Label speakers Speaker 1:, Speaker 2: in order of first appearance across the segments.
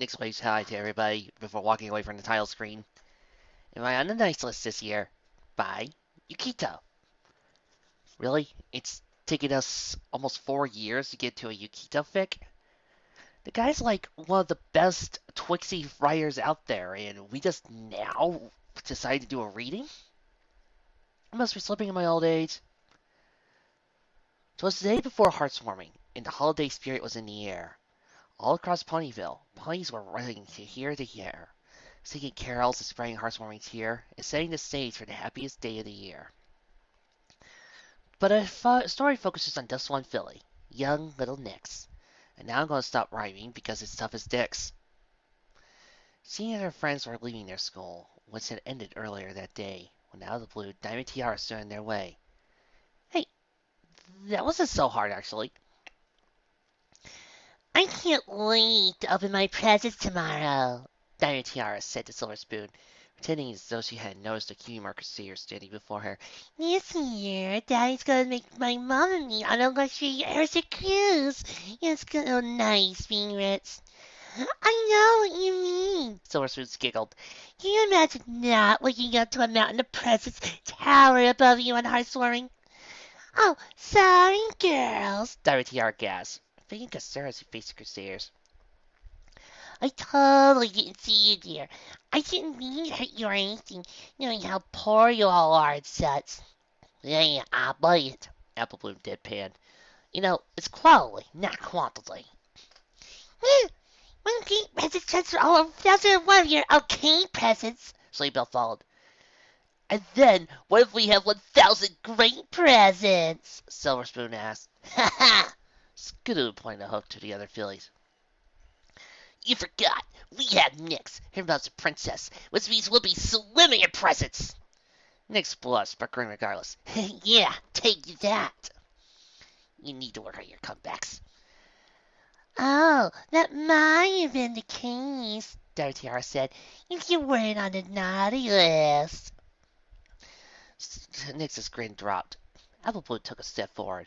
Speaker 1: Nick waves hi to everybody before walking away from the title screen. Am I on the nice list this year? By Yukito. Really? It's taken us almost 4 years to get to a Yukito fic? The guy's like one of the best Twixie writers out there, and we just now decide to do a reading? I must be slipping in my old age. It was the day before Hearthwarming, and the holiday spirit was in the air. All across Ponyville, ponies were running to here to here, singing carols and spraying heartwarming cheer, and setting the stage for the happiest day of the year. But a story focuses on just one filly, young little Nyx. And now I'm going to stop rhyming because it's tough as dicks. She and her friends were leaving their school, which had ended earlier that day, when out of the blue, Diamond Tiara stood in their way. Hey, that wasn't so hard, actually. I can't wait to open my presents tomorrow, Diamond Tiara said to Silver Spoon, pretending as though she hadn't noticed the cutie marker seer standing before her. This year, Daddy's gonna make my mom and me on a luxury airship cruise. It's gonna be nice, being rich. I know what you mean, Silver Spoon giggled. Can you imagine not looking up to a mountain of presents tower above you on Hearthwarming? Oh, sorry, girls, Diamond Tiara gasped. Thinking concern as he faced the Crusaders. I totally didn't see you, dear. I didn't mean to hurt you or anything, knowing how poor you all are and such. Yeah, I bet, Apple Bloom deadpanned. You know, it's quality, not quantity. One great presents transfer all over 1,001 of your okay presents, Sleepbell followed. And then, what if we have 1,000 great presents? Silver Spoon asked. Ha ha! Skidoo pointed a hook to the other fillies. You forgot. We have Nyx, her mom's a princess, which means we'll be swimming in presents. Nyx blushed, but grinned regardless. Yeah, take that. You need to work on your comebacks. Oh, that might have been the case, Tiara said, if you weren't on the naughty list. Nyx's grin dropped. Applebloom took a step forward.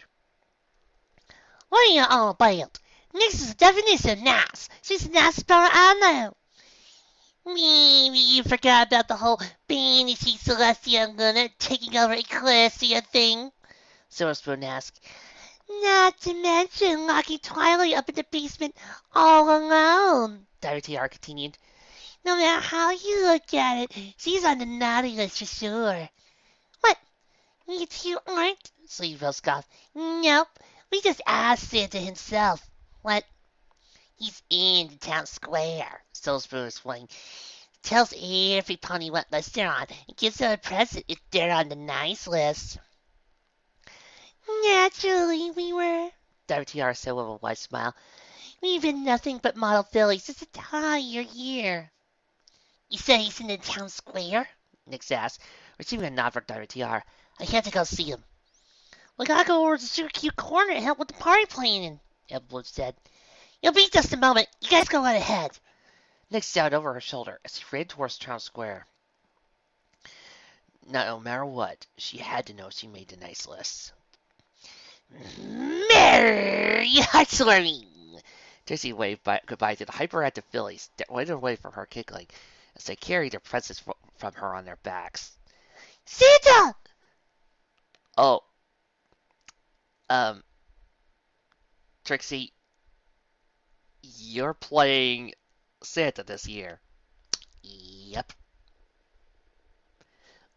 Speaker 1: What are you all about? Nyx is the definition of nice. She's the nicest spell I know. Maybe you forgot about the whole Banshee Celestia Luna taking over Ecclesia thing, Silver Spoon asked. Not to mention locking Twilight up in the basement all alone, Tiara continued. No matter how you look at it, she's on the naughty list for sure. What? You two aren't? Sleeveville scoffed. Nope. We just asked Santa himself. What? He's in the town square, Silverspoon explained. Tells every pony what list they're on and gives them a present if they're on the nice list. Naturally we were, Tiara said with a wide smile. We've been nothing but model fillies this entire year. You said he's in the town square? Nyx asked, receiving a nod from Tiara. I have to go see him. We gotta go over to the super cute corner and help with the party planning, Evelyn said. You'll be just a moment. You guys go right ahead. Nyx shouted over her shoulder as she ran towards town square. No matter what, she had to know she made the nice list. Merry Hearthwarming! Trixie waved goodbye to the hyperactive fillies that went away from her giggling as they carried their presents from her on their backs. Santa! Oh, Trixie, you're playing Santa this year. Yep.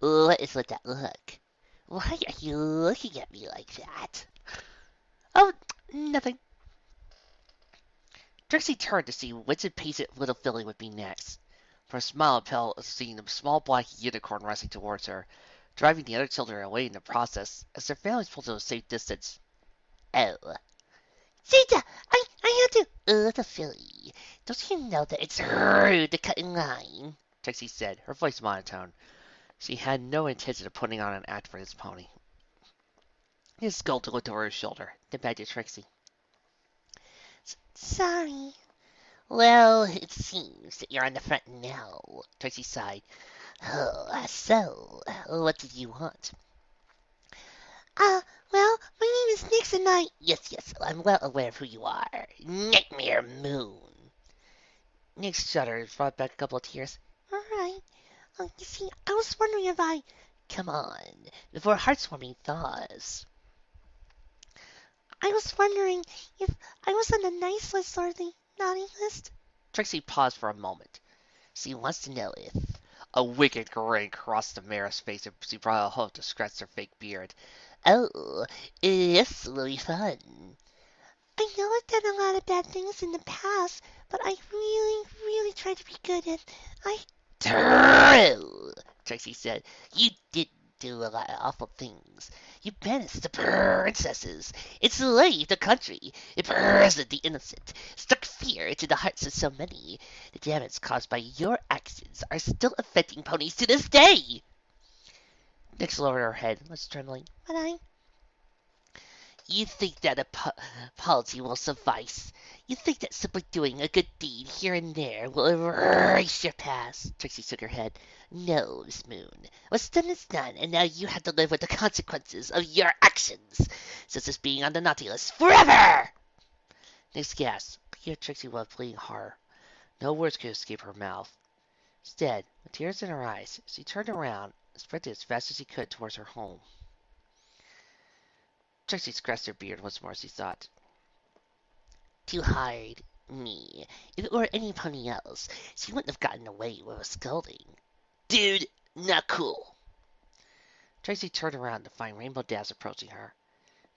Speaker 1: What is with that look? Why are you looking at me like that? Oh, nothing. Trixie turned to see which impatient little filly would be next. Her smile impelled seeing the small black unicorn racing towards her, driving the other children away in the process as their families pulled to a safe distance. Oh. Sita, I have to... Little filly, don't you know that it's rude to cut in line? Trixie said, her voice monotone. She had no intention of putting on an act for this pony. His sculptor looked over his shoulder, then back to Trixie. Sorry. Well, it seems that you're on the front now, Trixie sighed. Oh, so, what did you want? Well, my name is Nyx and I... Yes, I'm well aware of who you are. Nightmare Moon. Nick shuddered, brought back a couple of tears.
Speaker 2: All right. You see, I was wondering if I...
Speaker 1: Come on, before heartwarming thaws.
Speaker 2: I was wondering if I was on the nice list or the naughty list.
Speaker 1: Trixie paused for a moment. She wants to know if... A wicked grin crossed the mayor's face and she brought a hoe to scratch her fake beard. Oh, this will be fun.
Speaker 2: I know I've done a lot of bad things in the past, but I really, really try to be good and I...
Speaker 1: True, Trixie said. You did do a lot of awful things. You banished the princesses, enslaved the country, imprisoned the innocent, struck fear into the hearts of so many. The damage caused by your actions are still affecting ponies to this day. Nix lowered her head, was trembling.
Speaker 2: But I...
Speaker 1: You think that apology will suffice? You think that simply doing a good deed here and there will erase your past? Trixie shook her head. No, Miss Moon. What's done is done, and now you have to live with the consequences of your actions, such as being on the naughty list forever! Nix gasped. Here Trixie was fleeing horror. No words could escape her mouth. Instead, with tears in her eyes, she turned around and sprinted as fast as she could towards her home. Trixie scratched her beard once more as she thought. Too hard. Me. If it were any pony else, she wouldn't have gotten away with a scolding. Dude, not cool. Trixie turned around to find Rainbow Dash approaching her.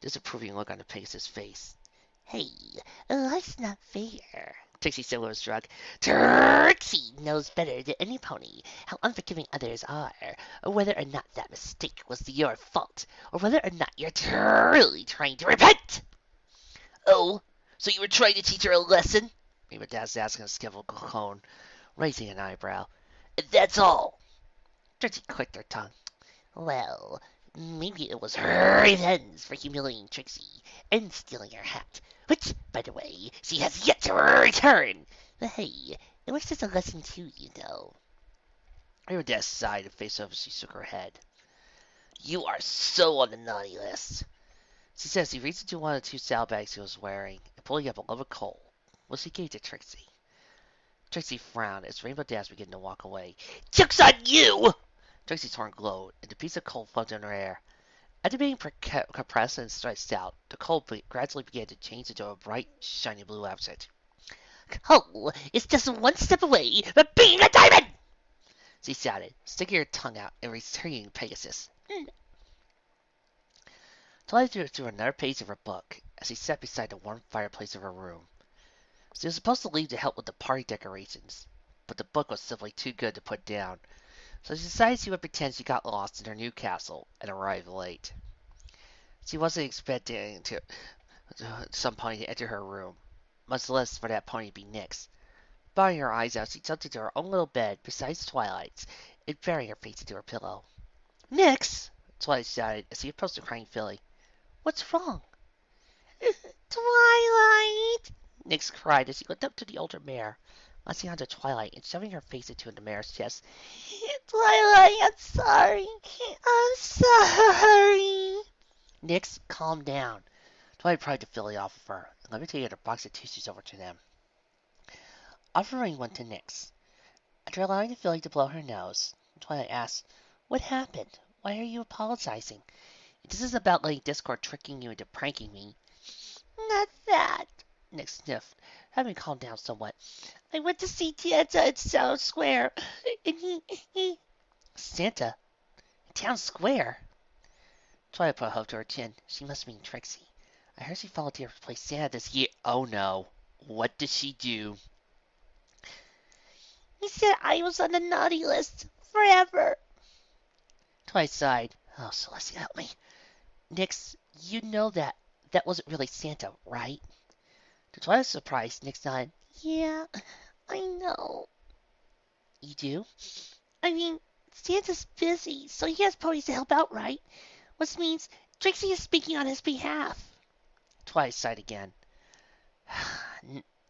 Speaker 1: Disapproving look on the Pegasus' face. Hey, life's not fair, Trixie said with a shrug. Trixie knows better than any pony how unforgiving others are, or whether or not that mistake was your fault, or whether or not you're truly trying to repent. Oh, so you were trying to teach her a lesson? Rainbow Dash asked in a skeptical tone, raising an eyebrow. That's all. Trixie clicked her tongue. Well, maybe it was her revenge for humiliating Trixie and stealing her hat, which, by the way, she has yet to return. But hey, it was just a lesson too, you know. Rainbow Dash sighed and faced over as she shook her head. You are so on the naughty list. She says he reached into one of the 2 saddlebags he was wearing and pulling up a lump of coal, which he gave to Trixie. Trixie frowned as Rainbow Dash began to walk away. Joke's on you! Trixie's horn glowed, and the piece of coal floated in her air. After being compressed and stretched out, the coal gradually began to change into a bright, shiny blue object. Coal is just one step away from being a diamond! She shouted, sticking her tongue out and returning Pegasus. Twilight threw another page of her book as she sat beside the warm fireplace of her room. She was supposed to leave to help with the party decorations, but the book was simply too good to put down, so she decided she would pretend she got lost in her new castle and arrived late. She wasn't expecting some pony to enter her room, much less for that pony to be Nyx. Bawling her eyes out, she jumped into her own little bed beside Twilight's and burying her face into her pillow. Nyx! Twilight shouted as she approached the crying filly. What's wrong?
Speaker 2: Twilight!
Speaker 1: Nyx cried as she looked up to the older mare, latching onto Twilight and shoving her face into the mare's chest.
Speaker 2: Twilight, I'm sorry. I'm sorry.
Speaker 1: Nyx, calm down. Twilight pried the filly off of her and levitated a box of tissues over to them. Offering one to Nyx. After allowing the filly to blow her nose, Twilight asked, What happened? Why are you apologizing? This is about letting Discord tricking you into pranking me.
Speaker 2: Not that.
Speaker 1: Nyx sniffed, having calmed down somewhat.
Speaker 2: I went to see Santa at Town Square, and he...
Speaker 1: Santa? In Town Square? Twilight put a hoof to her chin. She must mean Trixie. I heard she volunteered to play Santa this year. Oh no. What did she do?
Speaker 2: He said I was on the naughty list forever.
Speaker 1: Twilight sighed. Oh, Celestia, help me. Nyx, you know that wasn't really Santa, right? To Twilight's surprise, Nyx nodded.
Speaker 2: Yeah, I know.
Speaker 1: You do?
Speaker 2: I mean, Santa's busy, so he has ponies to help out, right? Which means Trixie is speaking on his behalf.
Speaker 1: Twilight sighed again.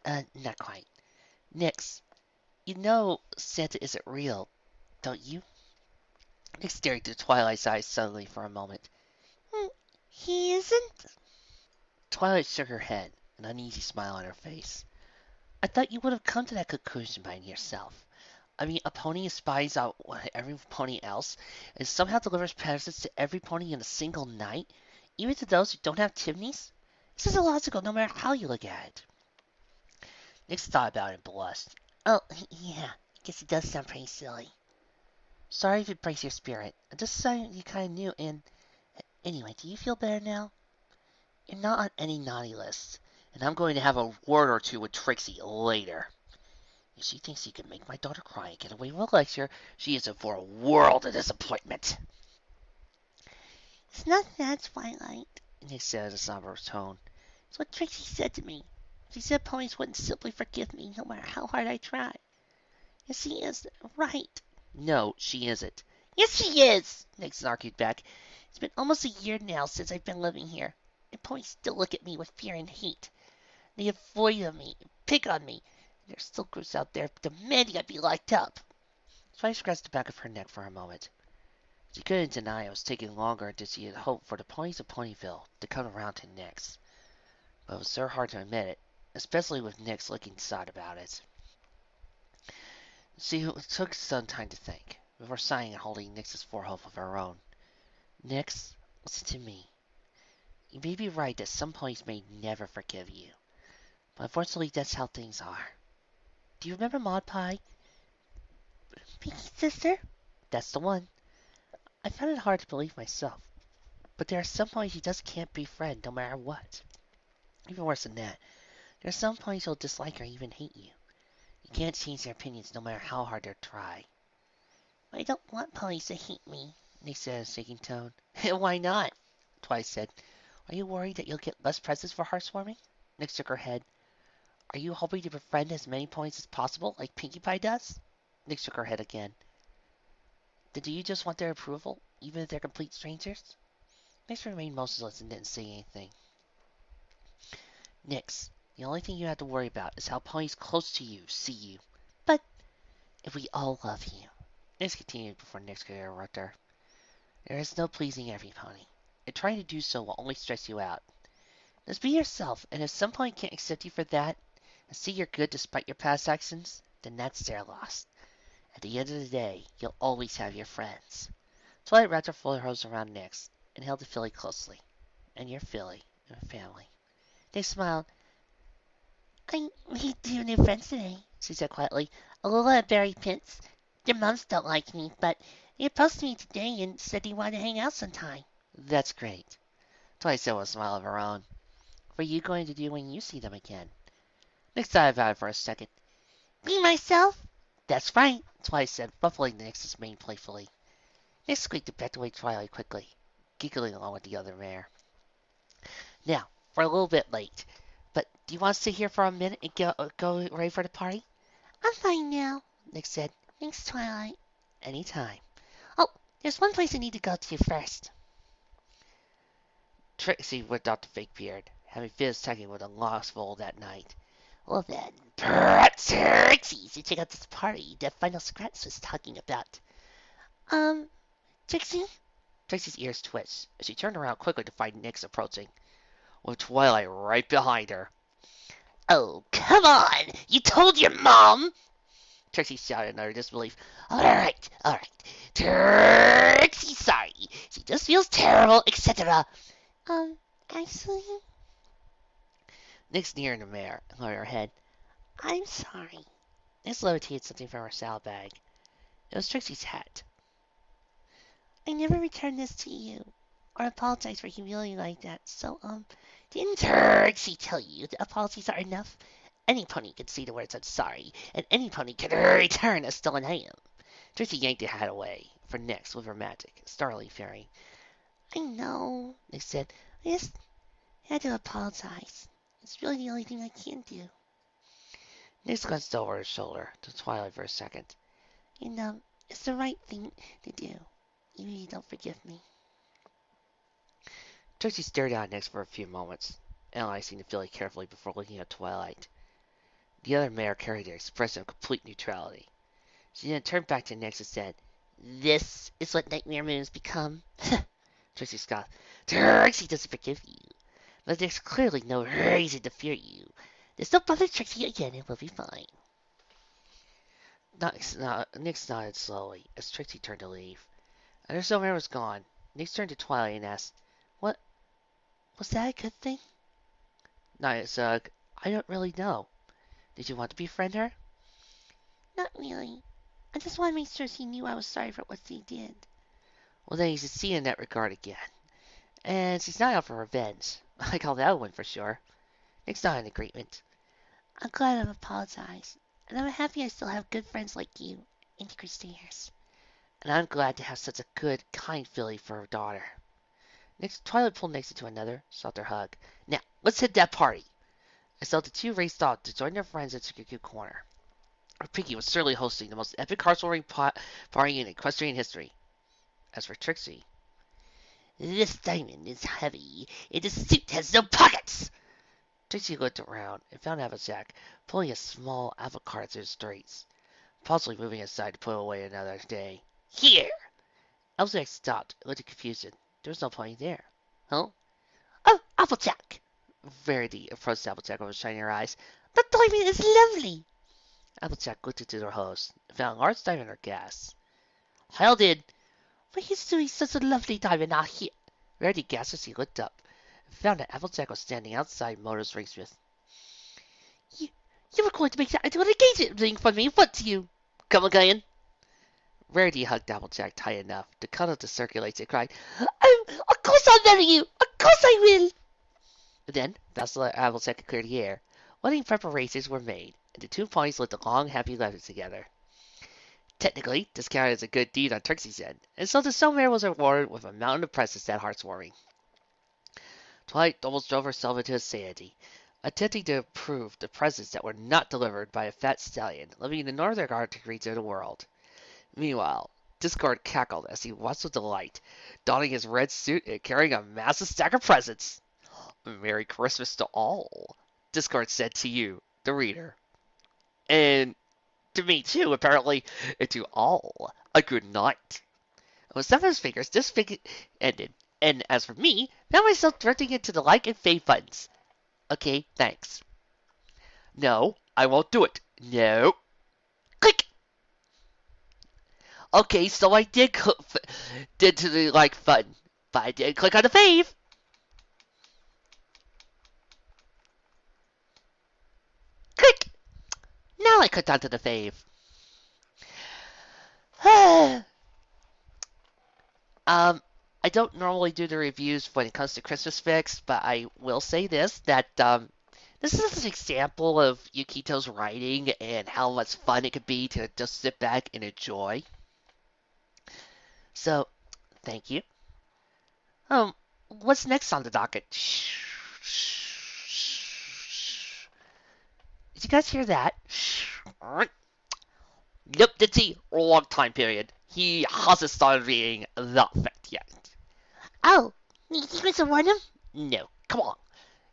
Speaker 1: Not quite. Nyx, you know Santa isn't real, don't you? Nyx stared into Twilight's eyes suddenly for a moment.
Speaker 2: He isn't?
Speaker 1: Twilight shook her head, an uneasy smile on her face. I thought you would have come to that conclusion by yourself. I mean, a pony spies out every pony else and somehow delivers presents to every pony in a single night, even to those who don't have chimneys? This is illogical no matter how you look at it. Nix thought about it and blushed.
Speaker 2: Oh, yeah, I guess it does sound pretty silly.
Speaker 1: Sorry if it breaks your spirit. I just saw you kind of knew, and anyway, do you feel better now? You're not on any naughty list, and I'm going to have a word or two with Trixie later. If she thinks she can make my daughter cry and get away with a lecture, she is in for a world of disappointment.
Speaker 2: It's not that, Twilight,
Speaker 1: Nick said in a somber tone.
Speaker 2: it's what Trixie said to me. She said ponies wouldn't simply forgive me no matter how hard I tried. Yes, she is right.
Speaker 1: No, she isn't.
Speaker 2: Yes, she is,
Speaker 1: Nick argued back.
Speaker 2: It's been almost a year now since I've been living here, and ponies still look at me with fear and hate. They avoid me, pick on me, and there's still groups out there demanding I be locked up.
Speaker 1: Twice scratched the back of her neck for a moment. She couldn't deny it was taking longer than she had hoped for the ponies of Ponyville to come around to Nick's. But it was so hard to admit it, especially with Nick's looking sad about it. She took some time to think, before sighing and holding Nix's forehead with her own. Nix, listen to me. You may be right that some ponies may never forgive you, but unfortunately that's how things are. Do you remember Maud Pie?
Speaker 2: Pinky's sister?
Speaker 1: That's the one. I found it hard to believe myself, but there are some ponies you just can't befriend no matter what. Even worse than that, there are some ponies who'll dislike or even hate you. You can't change their opinions no matter how hard they try.
Speaker 2: I don't want ponies to hate me,
Speaker 1: Nix said in a shaking tone. Why not? Twice said. Are you worried that you'll get less presents for heartwarming? Nix shook her head. Are you hoping to befriend as many ponies as possible, like Pinkie Pie does? Nix shook her head again. Then do you just want their approval, even if they're complete strangers? Nix remained motionless and didn't say anything. Nix, the only thing you have to worry about is how ponies close to you see you.
Speaker 2: But
Speaker 1: if we all love you, Nix continued before Nix could interrupt her. There is no pleasing every pony, and trying to do so will only stress you out. Just be yourself, and if some pony can't accept you for that, and see you're good despite your past actions, then that's their loss. At the end of the day, you'll always have your friends. Twilight wrapped her full hose around Nix and held the filly closely. And your filly and her family. They smiled.
Speaker 2: I made two new friends today, she said quietly. Alola and Barry Pitts. Their moms don't like me, but they approached me today and said they wanted to hang out sometime.
Speaker 1: That's great. Twilight said with a smile of her own. What are you going to do when you see them again? Nix thought about it for a second.
Speaker 2: Be myself?
Speaker 1: That's right, Twilight said, ruffling Nix's mane playfully. Nix squeaked and backed away Twilight quickly, giggling along with the other mare. Now, we're a little bit late, but do you want to sit here for a minute and go ready for the party?
Speaker 2: I'm fine now,
Speaker 1: Nix said.
Speaker 2: Thanks, Twilight.
Speaker 1: Any time.
Speaker 2: Oh, there's one place I need to go to first.
Speaker 1: Trixie whipped out the fake beard, having finished checking with a lost foal that night.
Speaker 2: Well then, perhaps Trixie should check out this party that Final Scratch was talking about. Trixie?
Speaker 1: Trixie's ears twitched as she turned around quickly to find Nix approaching, with Twilight right behind her.
Speaker 2: Oh, come on! You told your mom!
Speaker 1: Trixie shouted in utter disbelief.
Speaker 2: Alright. Trixie's sorry. She just feels terrible, etc. Actually?
Speaker 1: Nix neared the mare and lowered her head.
Speaker 2: I'm sorry.
Speaker 1: Nix levitated something from her saddle bag. It was Trixie's hat.
Speaker 2: I never returned this to you, or apologize for humiliating like that, so, didn't Trixie tell you that apologies are enough? Any pony can say the words I'm sorry, and any pony can return a stolen item.
Speaker 1: Trixie yanked the hat away for Nix with her magic, startling fairy.
Speaker 2: I know, Nix said. I just had to apologize. It's really the only thing I can do.
Speaker 1: Nix glanced over his shoulder to Twilight for a second.
Speaker 2: And, it's the right thing to do, even if you don't forgive me.
Speaker 1: Trixie stared at Nix for a few moments, analyzing the filly carefully before looking at Twilight. The other mare carried an expression of complete neutrality. She then turned back to Nix and said,
Speaker 2: This is what nightmare moons become.
Speaker 1: Trixie scoffed. Trixie doesn't forgive you. But there's clearly no reason to fear you.
Speaker 2: Just don't bother Trixie again and we'll be fine.
Speaker 1: Nix nodded slowly as Trixie turned to leave. And her silver was gone. Nix turned to Twilight and asked, "What
Speaker 2: Was that a good thing?
Speaker 1: Nice, I don't really know. Did you want to befriend her?"
Speaker 2: Not really. I just want to make sure she knew I was sorry for what she did.
Speaker 1: Well, then you should see in that regard again. And she's not out for revenge. I call that one for sure. Nix nodded in agreement.
Speaker 2: I'm glad I've apologized. And I'm happy I still have good friends like you and Christina's.
Speaker 1: And I'm glad to have such a good, kind filly for her daughter. Twilight pulled Nix into another, softer hug. Now, let's hit that party. I saw the two raced off to join their friends at Sukuku Corner. Pinky was certainly hosting the most epic heart-warming party in equestrian history. As for Trixie,
Speaker 2: this diamond is heavy, and the suit has no pockets.
Speaker 1: Trixie looked around and found Applejack pulling a small apple cart through the streets, possibly moving aside to put away another day.
Speaker 2: Here!
Speaker 1: Applejack stopped and looked in confusion. There was no pony there. Huh?
Speaker 2: Oh, Applejack!
Speaker 1: Verity approached Applejack with shining her eyes.
Speaker 2: The diamond is lovely!
Speaker 1: Applejack looked into their host and found a large diamond in her gas. How did...
Speaker 2: Why is doing such a lovely diamond out here?
Speaker 1: Verity gasped as he looked up and found that Applejack was standing outside Motor's Ringsmith.
Speaker 2: You were going to make that into an engagement ring for me, weren't you?
Speaker 1: Come again? Verity hugged Applejack tight enough to cuddle to circulate and cried,
Speaker 2: Oh, of course I'll marry you! Of course I will!
Speaker 1: And then, thus let Applejack clear the air, wedding preparations were made, and the two ponies lived a long, happy life together. Technically, this counted as a good deed on Trixie's end, and so the Stone was rewarded with a mountain of presents that heartwarming. Twilight almost drove herself into insanity, attempting to prove the presents that were not delivered by a fat stallion living in the northern Arctic region of the world. Meanwhile, Discord cackled as he watched with delight, donning his red suit and carrying a massive stack of presents. Merry Christmas to all, Discord said to you, the reader. And to me too, apparently, and to all, a good night. With some of his fingers, this figure ended. And as for me, found myself drifting into the like and fave buttons. Okay, thanks. No, I won't do it. No. Click! Okay, so I did to the like button, but I did click on the fave. Click! Now I clicked onto the fave. I don't normally do the reviews when it comes to Christmas fics, but I will say this, that this is an example of Yukito's writing and how much fun it could be to just sit back and enjoy. So, thank you. What's next on the docket? Did you guys hear that? Nope, did he? Wrong time period. He hasn't started reading that fic yet.
Speaker 2: Oh, you think to warn him?
Speaker 1: No, come on.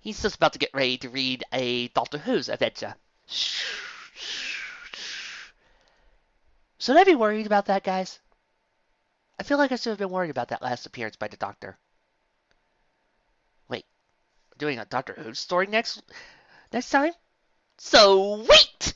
Speaker 1: He's just about to get ready to read a Doctor Who's adventure. Should I be worried about that, guys? I feel like I should have been worried about that last appearance by the Doctor. Wait, we're doing a Doctor Who story next time? So wait!